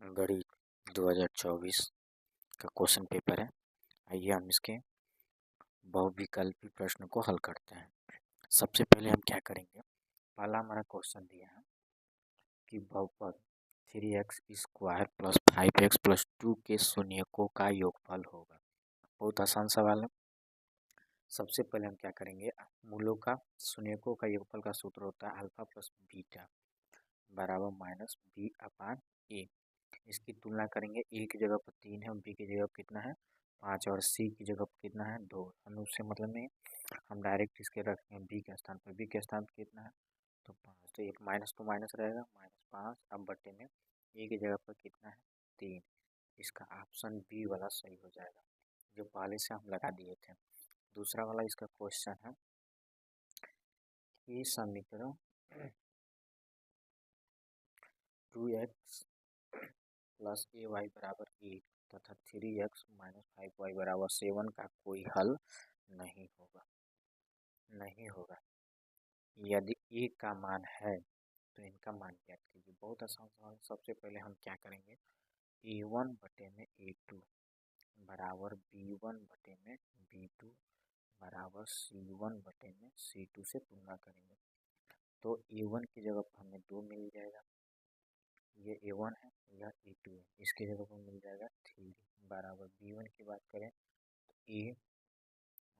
गणित 2024 का question paper है। आइए हम इसके बहुविकल्पी प्रश्न को हल करते हैं। सबसे पहले हम क्या करेंगे, पहला हमारा क्वेश्चन दिया है कि बहुपद 3x² + 5x + 2 के शून्यकों का योगफल होगा। बहुत आसान सवाल है। सबसे पहले हम क्या करेंगे, मूलों का शून्यकों का योगफल का सूत्र होता है अल्फा प्लस बीटा बराबर -b/a। इसकी तुलना करेंगे, ए की जगह पर 3 है और बी की जगह पर कितना है 5 और सी की जगह पर कितना है 2। हमें उससे मतलब नहीं, हम डायरेक्ट इसके रखेंगे बी के स्थान पर। बी के स्थान पर कितना है तो 5, तो एक माइनस तो माइनस रहेगा -5। अब बटे में ए की जगह पर कितना है 3। इसका ऑप्शन बी वाला सही हो जाएगा, जो पहले से हम लगा दिए थे। दूसरा वाला इसका क्वेश्चन है कि समीकरण 2x + ay = 1 तथा 3x - 5y = 7 का कोई हल नहीं होगा। यदि a का मान है तो इनका मान ज्ञात कीजिए। बहुत आसान सवाल। सबसे पहले हम क्या करेंगे, a1 बटे में a2 बराबर b1 बटे में b2 बराबर c1 बटे में c2 से तुलना करेंगे। तो a1 की जगह पर हमें 2 मिल जाएगा, ये a1 है, यह a2 है। इसकी जगह पर मिल जाएगा 3 बराबर b1 की बात करें तो a,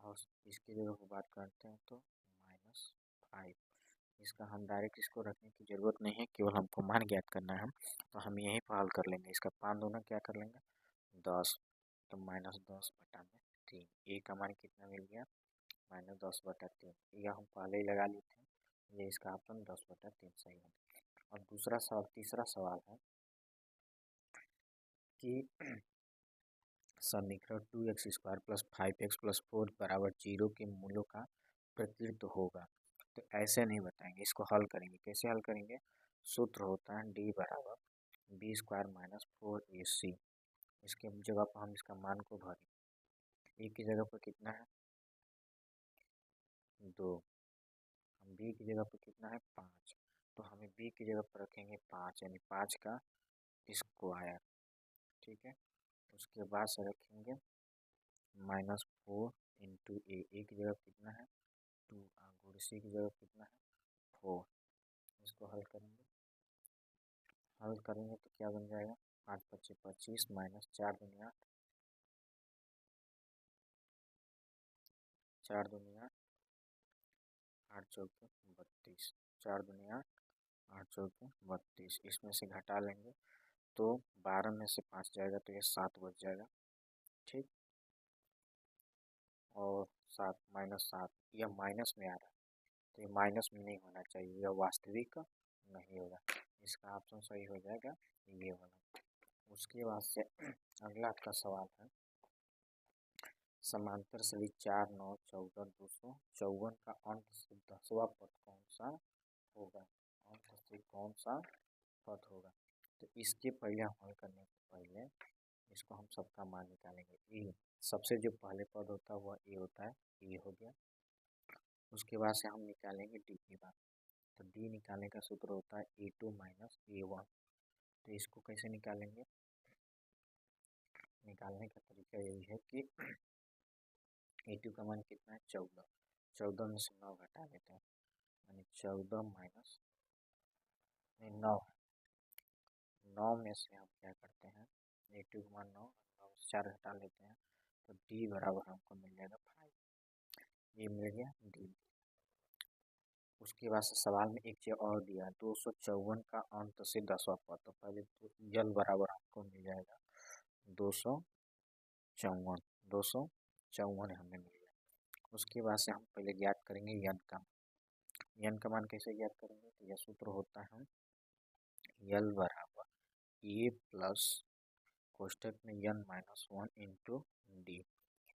और इसकी जगह पर बात करते हैं तो -5। इसका हम डायरेक्ट इसको रखने की ज़रूरत नहीं है, केवल हमको मान ज्ञात करना है। तो हम यहीं पर हल कर लेंगे। इसका 5 दूना क्या कर लेंगे 10, तो -10/3। ए का मान कितना मिल गया -10/3। यह हम पहले ही लगा लिए थे, ये इसका ऑप्शन 10/3 सही है। और दूसरा सवाल, तीसरा सवाल है कि समीकरण 2x² + 5x + 4 = 0 के मूलों का प्रकृत होगा। तो ऐसे नहीं बताएंगे, इसको हल करेंगे। कैसे हल करेंगे, सूत्र होता है d बराबर b² - 4ac। इसके जगह पर हम इसका मान को भरें। ए की जगह पर कितना है 2, हम बी की जगह पर कितना है 5, तो हमें बी की जगह पर रखेंगे 5 यानी 5 का स्क्वायर। ठीक है, उसके बाद से रखेंगे -4 × ए की जगह कितना है 2 और सी की जगह कितना है 4। इसको हल करेंगे तो क्या बन जाएगा 8 × 5 = 25 -4 × 8 4 × 8 8 × 4 = 32 4 × 8 8 × 4 = 32। इसमें से घटा लेंगे तो 12 में से 5 जाएगा तो ये 7 बच जाएगा। ठीक, और 7 -7 यह माइनस में आ रहा है, तो ये माइनस में नहीं होना चाहिए, यह वास्तविक नहीं होगा। इसका ऑप्शन सही हो जाएगा ये वाला। उसके बाद से अगला आपका सवाल है, समांतर सदिश 4 9 14 254 का अंक से 10वां पद कौन सा होगा। अंक से कौन सा पद होगा, तो इसके पहले हम हल करने से पहले इसको हम सबका मान निकालेंगे। ए सबसे जो पहले पद होता है वह ए होता है, ए हो गया। उसके बाद से हम निकालेंगे डी की बात, तो डी निकालने का सूत्र होता है a2 - a1। तो इसको कैसे निकालेंगे, निकालने का तरीका यही है कि a2 का मान कितना है 14, 14 में से 9 घटा लेते हैं, यानी 14 माइनस 9 है। 9 में से हम क्या करते हैं, a2 का मान 9 में से 4 घटा लेते हैं, तो डी बराबर हमको मिल जाएगा 5। ये मिल गया डी। उसके बाद से सवाल में एक चीज़ और दिया है 254 का अंत से 10वां पद, तो पहले तो यल बराबर हमको मिल जाएगा 254 हमें मिल गया। उसके बाद से हम पहले ज्ञात करेंगे यन का मान कैसे ज्ञात करेंगे, तो यह सूत्र होता है यल बराबर ए प्लस कोष्टक में n - 1 × डी।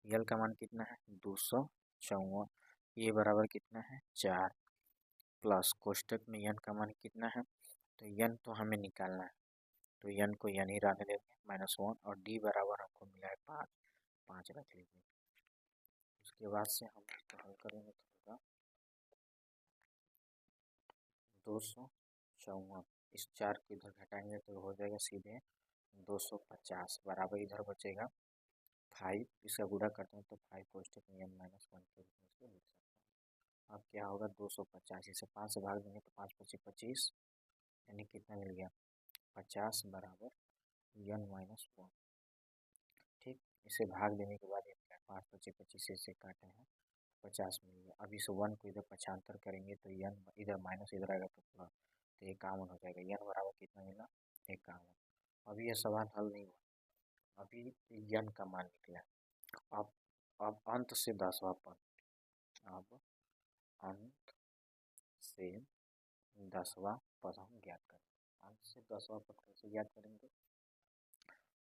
यल का मान कितना है 254, ए बराबर कितना है 4 प्लस कोष्टक में n का मान कितना है, तो n तो हमें निकालना है, तो n को n ही रहने देंगे -1, और डी बराबर हमको मिला है 5 रख लीजिए। उसके बाद से हम इसको हल करेंगे तो होगा 254, इस 4 को इधर घटाएंगे तो हो जाएगा सीधे 250 बराबर इधर बचेगा 5, इसका गुणा करते हैं तो 5 कोष्टक में n माइनस 1 के रूप में इसको लिख सकते हैं। अब क्या होगा 250, इसे 5 से भाग देंगे तो 5 पच्चीस 25, यानी कितना मिल गया 50 बराबर n माइनस 1। ठीक, इसे भाग देने के बाद 5 पच्चीस 25 से काटे हैं 50 मिल गया। अब इस 1 को इधर पक्षांतर करेंगे तो n इधर माइनस इधर आएगा तो प्लस, तो 51 हो जाएगा। n बराबर कितना मिला 51। अभी यह सवाल हल नहीं हुआ, अभी n का मान निकला। अब अंत से 10वां पद, अब अंत से 10वां पद हम ज्ञात करेंगे। अंत से 10वां पद कैसे ज्ञात करेंगे,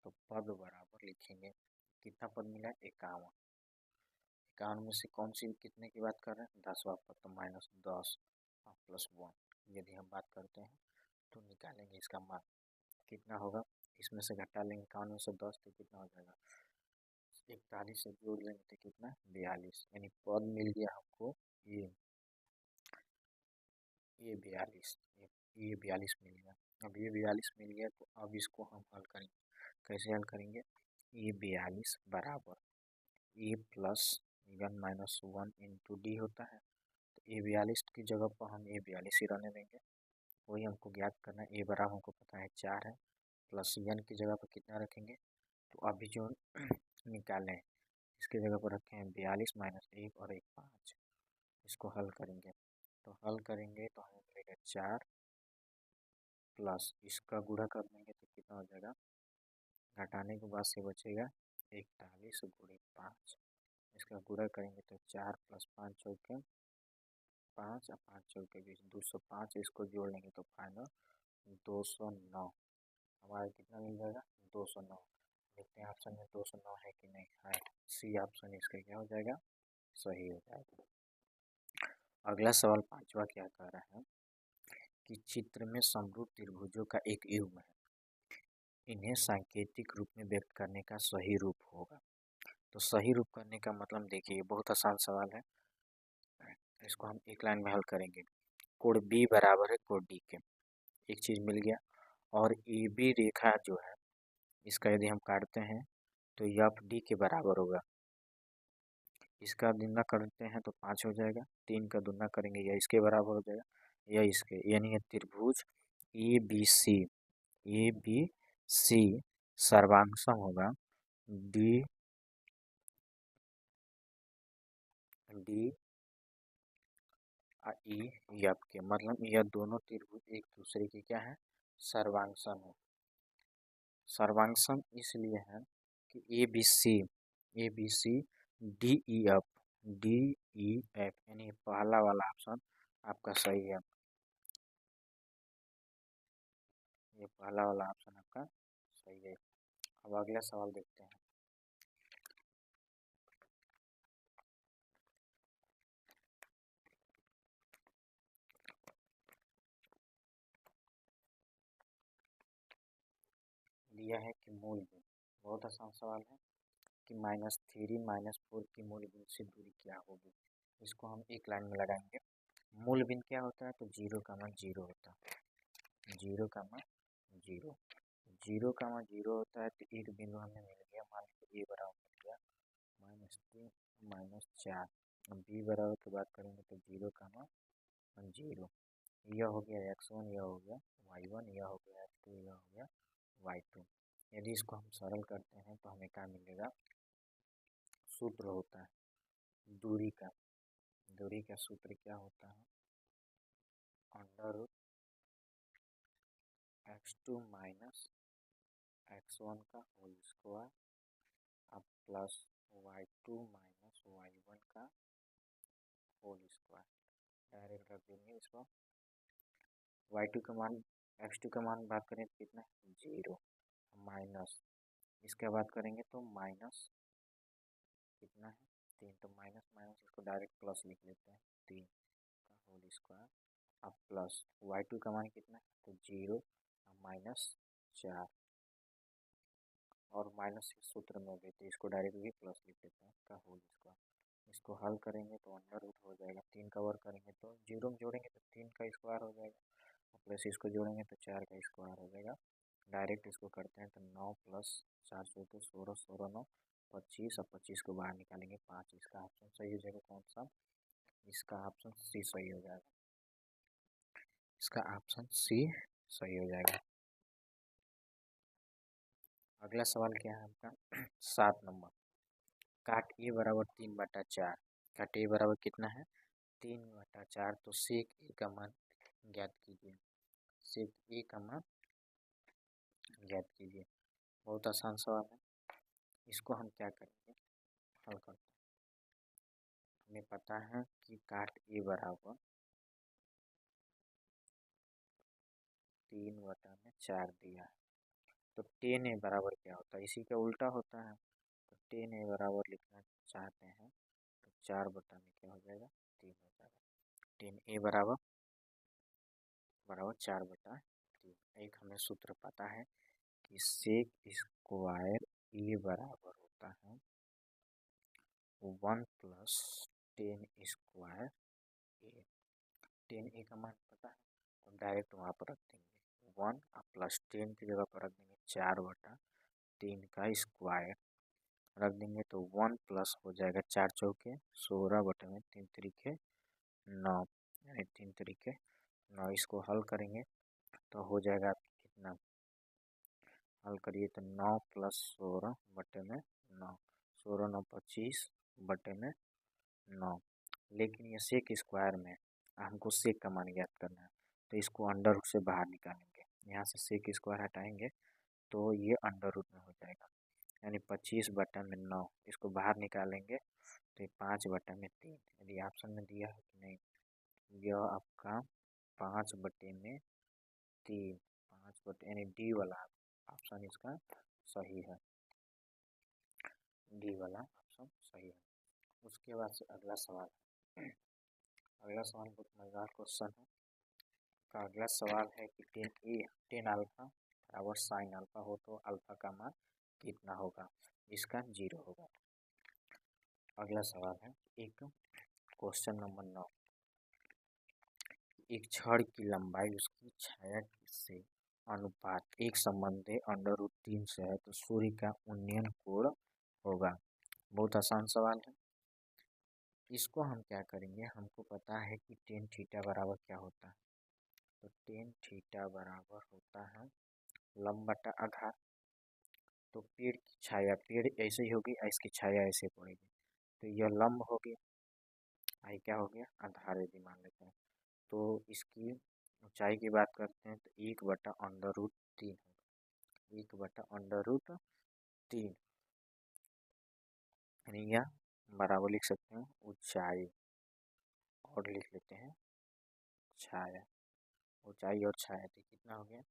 तो पद बराबर लिखेंगे, कितना पद मिला 51। 51 में से कौन सी कितने की बात कर रहे हैं 10वां पद, तो माइनस 10 प्लस 1 यदि हम बात करते हैं तो निकालेंगे इसका मान कितना होगा। इसमें से घटा लेंगे 51 में से 10 तो कितना हो जाएगा 41 से जोड़ लेंगे तो कितना 42, यानी पद मिल गया हमको ये 42, ये 42 मिल गया। अब ये 42 मिल गया तो अब इसको हम हल करेंगे। कैसे हल करेंगे, ये 42 बराबर A plus n minus 1 into D होता है, तो ए 42 की जगह पर हम ए 42 ही रहने देंगे, वही हमको ज्ञात करना है। ए बराबर हमको पता है 4 है, प्लस n की जगह पर कितना रखेंगे, तो अभी जो निकालें इसकी जगह पर रखे हैं 42 माइनस 1 और 1 5, इसको हल करेंगे तो हमें मिलेगा 4 प्लस इसका गुणा कर देंगे तो कितना हो जाएगा, घटाने के बाद से बचेगा 41 गुणे 5, इसका गुणा करेंगे तो 4 प्लस 5 चौके 5 और 5 चौके 20, 205, इसको जोड़ लेंगे तो फाइनल 209 हमारा कितना मिल जाएगा 209। देखते हैं ऑप्शन में 209 है कि नहीं है, सी ऑप्शन इसका क्या हो जाएगा सही हो जाएगा। अगला सवाल 5वां क्या कह रहा है कि चित्र में समरूप त्रिभुजों का एक युग्म है, इन्हें सांकेतिक रूप में व्यक्त करने का सही रूप होगा। तो सही रूप करने का मतलब देखिए बहुत आसान सवाल है, इसको हम एक लाइन में हल करेंगे। कोण बी बराबर है कोण डी के, एक चीज़ मिल गया, और ए बी रेखा जो है इसका यदि हम काटते हैं तो एफ डी के बराबर होगा। इसका दुना करते हैं तो 5 हो जाएगा, 3 का दुना करेंगे या इसके बराबर हो जाएगा या इसके, यानी ये त्रिभुज ए बी सी सर्वांगसम होगा डी डी ई एफ के, मतलब यह दोनों त्रिभुज एक दूसरे की क्या है सर्वांगसम है। सर्वांगसम इसलिए है कि A B C D E F यानी पहला वाला ऑप्शन आपका सही है, ये पहला वाला ऑप्शन आपका सही है। अब अगला सवाल देखते हैं। दिया है कि मूल बिंदु, बहुत आसान सवाल है कि -3 -4 की मूल बिंदु से दूरी क्या होगी, इसको हम एक लाइन में लगाएंगे। मूल बिंदु क्या होता है, तो 0 का मान 0 होता है, 0 का मान 0, 0 का मान 0 होता है। तो एक बिंदु हमें मिल गया, मान लीजिए ए बराबर मिल गया -3 -4। अब बी बराबर की बात करेंगे तो 0 का मान 0, यह हो गया x1, यह हो गया y1, यह हो गया x2, यह हो गया y2। यदि इसको हम सरल करते हैं तो हमें क्या मिलेगा, सूत्र होता है दूरी का सूत्र क्या होता है, under root x2 minus x1 का होल स्क्वायर अब प्लस y2 माइनस y1 का होल स्क्वायर, डायरेक्ट रख देंगे इसको। y2 का मान x2 का मान बात करें तो कितना 0 माइनस, इसका बात करेंगे तो माइनस कितना है 3, तो माइनस माइनस इसको डायरेक्ट प्लस लिख लेते हैं 3 का होल स्क्वायर अब प्लस y2 का मान कितना है तो 0 -4, और माइनस के सूत्र में भी तो इसको डायरेक्ट भी प्लस लिख देते हैं का होल स्क्वायर। इसको हल करेंगे तो अंडर रूट हो जाएगा, 3 का वर्ग करेंगे तो 0 में जोड़ेंगे तो 3 का स्क्वायर हो जाएगा, प्लस इसको जोड़ेंगे तो 4 का स्क्वायर हो जाएगा डायरेक्ट इसको करते हैं तो 9 प्लस 4 चौके 16, 16 9 25 और 25 को बाहर निकालेंगे 5। इसका ऑप्शन सही हो जाएगा कौन सा? इसका ऑप्शन सी सही हो जाएगा। इसका ऑप्शन सी सही हो जाएगा। अगला सवाल क्या है आपका 7 नंबर। काट ए बराबर 3/4। काट ए बराबर कितना है? 3/4। तो सेक ए का मान ज्ञात कीजिए। सेक ए का मान ज्ञात कीजिए। बहुत आसान सवाल है। इसको हम क्या करेंगे, हल करते हैं। हमें पता है कि काट ए बराबर 3/4 दिया है। तो 10 ए बराबर क्या होता है? इसी का उल्टा होता है। तो 10 ए बराबर लिखना चाहते हैं तो 4 में क्या हो जाएगा? 3 हो जाएगा। 10 ए बराबर 4/3। एक हमें सूत्र पता है कि सेक स्क्वायर ए बराबर होता है 1 प्लस 10 स्क्वायर ए। 10 ए का मान पता है तो डायरेक्ट वहाँ पर रख देंगे 1 प्लस 10 की जगह पर रख देंगे 4/3 का स्क्वायर रख देंगे तो 1 प्लस हो जाएगा 4 चौके 16 3 तरीके 9, यानी 3 तरीके 9। इसको हल करेंगे तो हो जाएगा कितना? हल करिए तो 9 प्लस 16/9, 16 9 25/9। लेकिन ये सेक स्क्वायर में हमको सेक का मान ज्ञात करना है तो इसको अंडर रूट से बाहर निकालेंगे। यहाँ से सेक स्क्वायर हटाएंगे तो ये अंडर रूट में हो जाएगा, यानी 25/9। इसको बाहर निकालेंगे तो ये 5/3। यदि ऑप्शन में दिया है कि नहीं, यह आपका 5/3, 5 यानी डी वाला ऑप्शन इसका सही है। डी वाला ऑप्शन सही है। उसके बाद से अगला सवाल है। अगला सवाल बहुत मज़ेदार क्वेश्चन है। का अगला सवाल है कि 10 अल्फा बराबर साइन अल्फा हो तो अल्फा का मान कितना होगा? इसका 0 होगा। अगला सवाल है एक क्वेश्चन नंबर 9। एक छड़ की लंबाई उसकी छाया से अनुपात एक संबंध √3 से है तो सूर्य का उन्नयन कोण होगा। बहुत आसान सवाल है। इसको हम क्या करेंगे, हमको पता है कि टेन थीटा बराबर क्या होता है। तो टेन थीटा बराबर होता है लंब बटा आधार। तो पेड़ की छाया, पेड़ ऐसे ही होगी, इसकी छाया ऐसे पड़ेगी तो यह लंब हो गया, आई क्या हो गया? आधार यदि मान लेते हैं तो इसकी ऊंचाई की बात करते हैं तो 1/√3 होगा। 1/√3 यानी यह बराबर लिख सकते हैं ऊंचाई और लिख लेते हैं छाया। ऊंचाई और छाया तो कितना हो गया?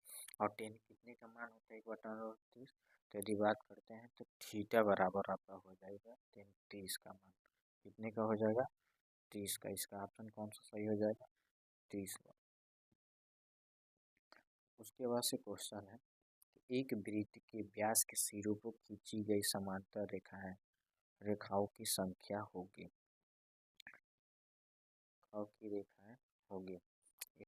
और 10 कितने का मान होता है? 1/30। तो यदि बात करते हैं तो थीटा बराबर आपका हो जाएगा 30 का मान। कितने का हो जाएगा? 30 का। इसका ऑप्शन कौन सा सही हो जाएगा? 30 का। उसके बाद से क्वेश्चन है एक वृत्त के व्यास के सिरों को खींची गई समांतर रेखाओं की संख्या होगी। रेखाएं होगी